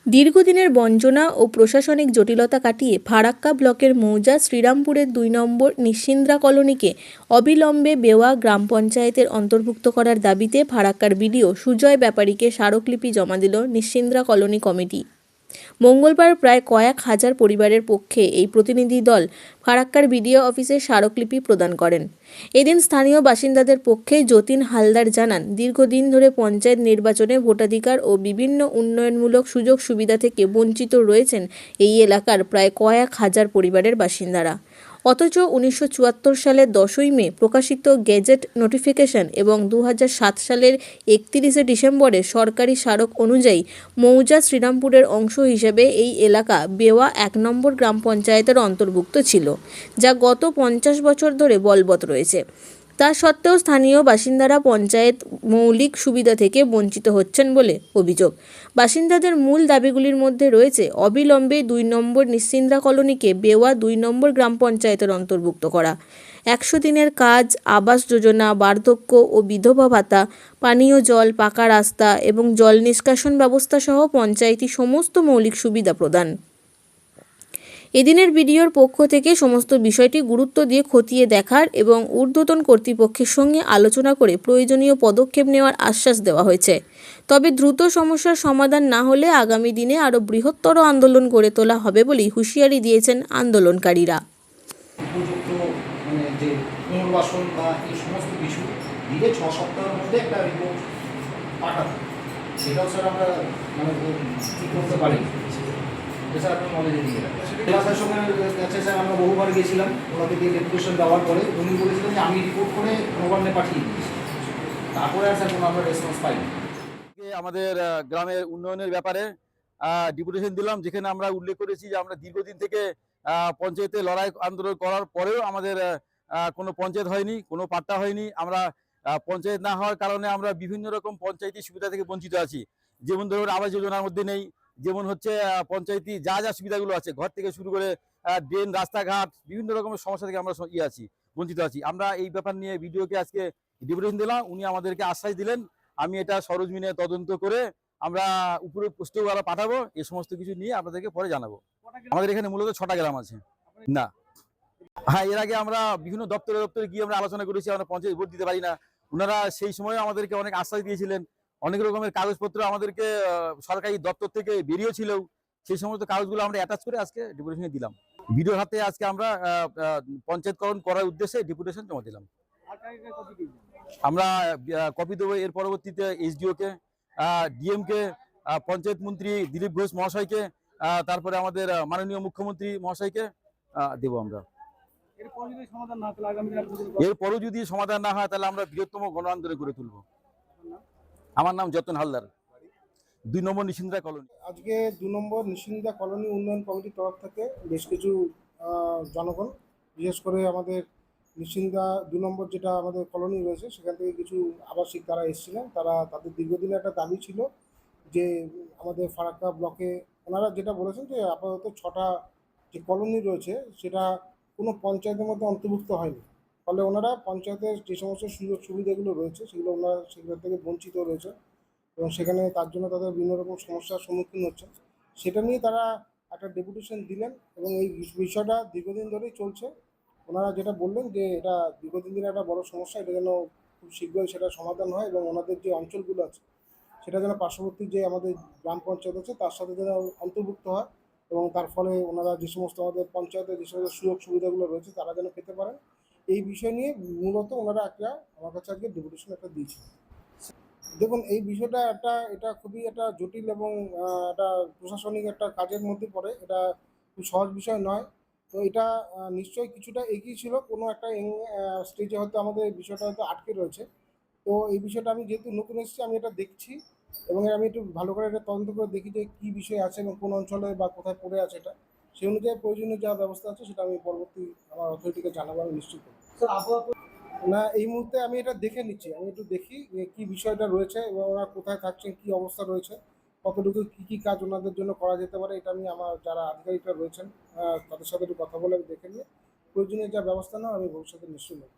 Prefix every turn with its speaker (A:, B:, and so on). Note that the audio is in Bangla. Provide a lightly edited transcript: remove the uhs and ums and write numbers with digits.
A: দীর্ঘদিনের বঞ্চনা ও প্রশাসনিক জটিলতা কাটিয়ে ফারাক্কা ব্লকের মৌজা শ্রীরামপুরের ২ নম্বর নিশ্চিন্দ্রা কলোনিকে অবিলম্বে বেওয়া গ্রাম পঞ্চায়েতের অন্তর্ভুক্ত করার দাবিতে ফারাক্কার বিডিও সুজয় ব্যাপারীকে স্মারকলিপি জমা দিল নিশ্চিন্দ্রা কলোনি কমিটি। মঙ্গলবার প্রায় কয়েক হাজার পরিবারের পক্ষে এই প্রতিনিধি দল ফারাক্কার বিডিও অফিসে স্মারকলিপি প্রদান করেন। এদিন স্থানীয় বাসিন্দাদের পক্ষে যতীন হালদার জানান, দীর্ঘদিন ধরে পঞ্চায়েত নির্বাচনে ভোটাধিকার ও বিভিন্ন উন্নয়নমূলক সুযোগ সুবিধা থেকে বঞ্চিত রয়েছেন এই এলাকার প্রায় কয়েক হাজার পরিবারের বাসিন্দারা। অথচ 1974 সালের 10ই মে প্রকাশিত গেজেট নোটিফিকেশন এবং 2007 সালের 31শে ডিসেম্বরে সরকারি স্মারক অনুযায়ী মৌজা শ্রীরামপুরের অংশ হিসেবে এই এলাকা বেওয়া 1 নম্বর গ্রাম পঞ্চায়েতের অন্তর্ভুক্ত ছিল, যা গত 50 বছর ধরে বলবৎ রয়েছে। তা সত্ত্বেও স্থানীয় বাসিন্দারা পঞ্চায়েত মৌলিক সুবিধা থেকে বঞ্চিত হচ্ছেন বলে অভিযোগ। বাসিন্দাদের মূল দাবিগুলির মধ্যে রয়েছে অবিলম্বে 2 নম্বর নিশ্চিন্দ্রা কলোনিকে বেওয়া 2 নম্বর গ্রাম পঞ্চায়েতের অন্তর্ভুক্ত করা, 100 দিনের কাজ, আবাস যোজনা, বার্ধক্য ও বিধবা ভাতা, পানীয় জল, পাকা রাস্তা এবং জল নিষ্কাশন ব্যবস্থা সহ পঞ্চায়েতি সমস্ত মৌলিক সুবিধা প্রদান। এদিনের বিডিওর পক্ষ থেকে সমস্ত বিষয়টি গুরুত্ব দিয়ে খতিয়ে দেখার এবং ঊর্ধ্বতন কর্তৃপক্ষের সঙ্গে আলোচনা করে প্রয়োজনীয় পদক্ষেপ নেওয়ার আশ্বাস দেওয়া হয়েছে। তবে দ্রুত সমস্যার সমাধান না হলে আগামী দিনে আরও বৃহত্তর আন্দোলন গড়ে তোলা হবে বলেই হুঁশিয়ারি দিয়েছেন আন্দোলনকারীরা।
B: উপযুক্ত যে পুনর্বাসন বা এই সমস্ত কিছু দিলে 6 সপ্তাহের মধ্যে একটা রিপোর্ট পাঠাবো, সেটাও স্যার আমরা ঠিক করতে পারি। স্যার আপনার নলেজে দিয়ে এলাকার সঙ্গে কাছে স্যার আমরা বহুবার গেছিলাম, ওনাকে দিয়ে ডেপুটেশন দেওয়ার পরে উনি বলেছিলেন যে আমি রিপোর্ট করে নবান্নে পাঠিয়ে দিয়েছি। তারপরে আর স্যার কোনো আমরা রেসপন্স পাইনি।
C: আমাদের গ্রামের উন্নয়নের ব্যাপারে ডেপুটেশন দিলাম, যেখানে আমরা উল্লেখ করেছি যে আমরা দীর্ঘদিন থেকে পঞ্চায়েতে লড়াই আন্দোলন করার পরেও আমাদের কোনো পঞ্চায়েত হয়নি, কোনো পাট্টা হয়নি। আমরা পঞ্চায়েত না হওয়ার কারণে আমরা বিভিন্ন রকম পঞ্চায়েতি সুবিধা থেকে বঞ্চিত আছি। যেমন ধরুন আবাস যোজনার মধ্যে নেই, যেমন হচ্ছে পঞ্চায়েতি যা যা সুবিধাগুলো আছে, ঘর থেকে শুরু করে ড্রেন, রাস্তাঘাট, বিভিন্ন রকমের সমস্যা থেকে আমরা আছি, বঞ্চিত আছি। আমরা এই ব্যাপার নিয়ে ভিডিওকে আজকে ডেপুটেশন দিলাম। উনি আমাদেরকে আশ্বাস দিলেন আমি এটা সরজমিনে তদন্ত করে আমরা উপরে পোস্টেও আরো পাঠাবো। এই সমস্ত কিছু নিয়ে আপনাদেরকে পরে জানাবো। আমাদের এখানে মূলত 6টা গ্রাম আছে। না, হ্যাঁ, এর আগে আমরা বিভিন্ন দপ্তরে গিয়ে আমরা আলোচনা করেছি, আমরা পঞ্চায়েত ভোট দিতে পারি না। ওনারা সেই সময় আমাদেরকে অনেক আশ্বাস দিয়েছিলেন, অনেক রকমের কাগজপত্র আমাদেরকে সরকারি দপ্তর থেকে বেরিয়েছিল। সেই সমস্ত কাগজগুলো আমরা অ্যাটাচ করে আজকে ডেপুটেশনে দিলাম। ভিডিওর হাতে আজকে আমরা পঞ্চায়েতকরণ করার উদ্দেশ্যে ডেপুটেশন জমা দিলাম। আমরা কপি দেবো এর পরবর্তীতে এসডিওকে, ডিএমকে, পঞ্চায়েত মন্ত্রী দিলীপ ঘোষ মহাশয়কে, তারপরে আমাদের মাননীয় মুখ্যমন্ত্রী মহাশয়কে দেবো আমরা। এরপরও যদি সমাধান না হয় তাহলে আমরা বৃহত্তম গণ আন্দোলন করে তুলব। আমার নাম যতন হালদার, 2 নম্বর নিশ্চিন্দ্রা কলোনি।
D: আজকে 2 নম্বর নিশ্চিন্দ্রা কলোনি উন্নয়ন কমিটির তরফ থেকে বেশ কিছু জনগণ, বিশেষ করে আমাদের নিশ্চিন্দ্রা 2 নম্বর যেটা আমাদের কলোনি রয়েছে, সেখান থেকে কিছু আবাসিক তারা এসেছিলেন। তারা তাদের দীর্ঘদিনের একটা দাবি ছিল যে আমাদের ফারাক্কা ব্লকে ওনারা যেটা বলেছেন যে আপাতত 6টা যে কলোনি রয়েছে সেটা কোনো পঞ্চায়েতের মধ্যে অন্তর্ভুক্ত হয়নি। ফলে ওনারা পঞ্চায়েতের যে সমস্ত সুযোগ সুবিধাগুলো রয়েছে সেগুলো ওনারা সেগুলো থেকে বঞ্চিত রয়েছে এবং সেখানে তার জন্য তাদের বিভিন্ন রকম সমস্যার সম্মুখীন হচ্ছে। সেটা নিয়ে তারা একটা ডেপুটেশন দিলেন এবং এই বিষয়টা দীর্ঘদিন ধরেই চলছে। ওনারা যেটা বললেন যে এটা দীর্ঘদিন ধরে একটা বড় সমস্যা, এটা যেন খুব শীঘ্রই সেটা সমাধান হয় এবং ওনাদের যে অঞ্চলগুলো আছে সেটা যেন পার্শ্ববর্তী যে আমাদের গ্রাম পঞ্চায়েত আছে তার সাথে যেন অন্তর্ভুক্ত হয় এবং তার ফলে ওনারা যে সমস্ত আমাদের পঞ্চায়েতের যে সমস্ত সুযোগ সুবিধাগুলো রয়েছে তারা যেন পেতে পারেন। এই বিষয় নিয়ে মূলত ওনারা একটা আমার কাছে আজকে ডেপুটেশন একটা দিয়েছে। দেখুন, এই বিষয়টা এটা খুবই একটা জটিল এবং একটা প্রশাসনিক একটা কাজের মধ্যে পড়ে। এটা খুব সহজ বিষয় নয়। তো এটা নিশ্চয়ই কিছুটা এগিয়ে ছিল। কোনো একটা স্টেজে হয়তো আমাদের এই বিষয়টা হয়তো আটকে রয়েছে। তো এই বিষয়টা আমি যেহেতু নতুন এসেছি আমি এটা দেখছি এবং আমি একটু ভালো করে এটা তদন্ত করে দেখি যে কী বিষয় আছে এবং কোন অঞ্চলে বা কোথায় পড়ে আছে এটা। সেই অনুযায়ী প্রয়োজনীয় যা ব্যবস্থা আছে সেটা আমি পরবর্তী আমার অথরিটিকে জানাবো, আমি নিশ্চিত করব। না, এই মুহূর্তে আমি এটা দেখে নিচ্ছি। আমি একটু দেখি যে কী বিষয়টা রয়েছে এবং ওরা কোথায় থাকছেন, কী অবস্থা রয়েছে, কতটুকু কী কাজ ওনাদের জন্য করা যেতে পারে। এটা আমি আমার যারা আধিকারিকরা রয়েছেন তাদের সাথে একটু কথা বলে আমি দেখে নিয়ে প্রয়োজনীয় যা ব্যবস্থা নেওয়া আমি ভবিষ্যতে নিশ্চয়ই নেব।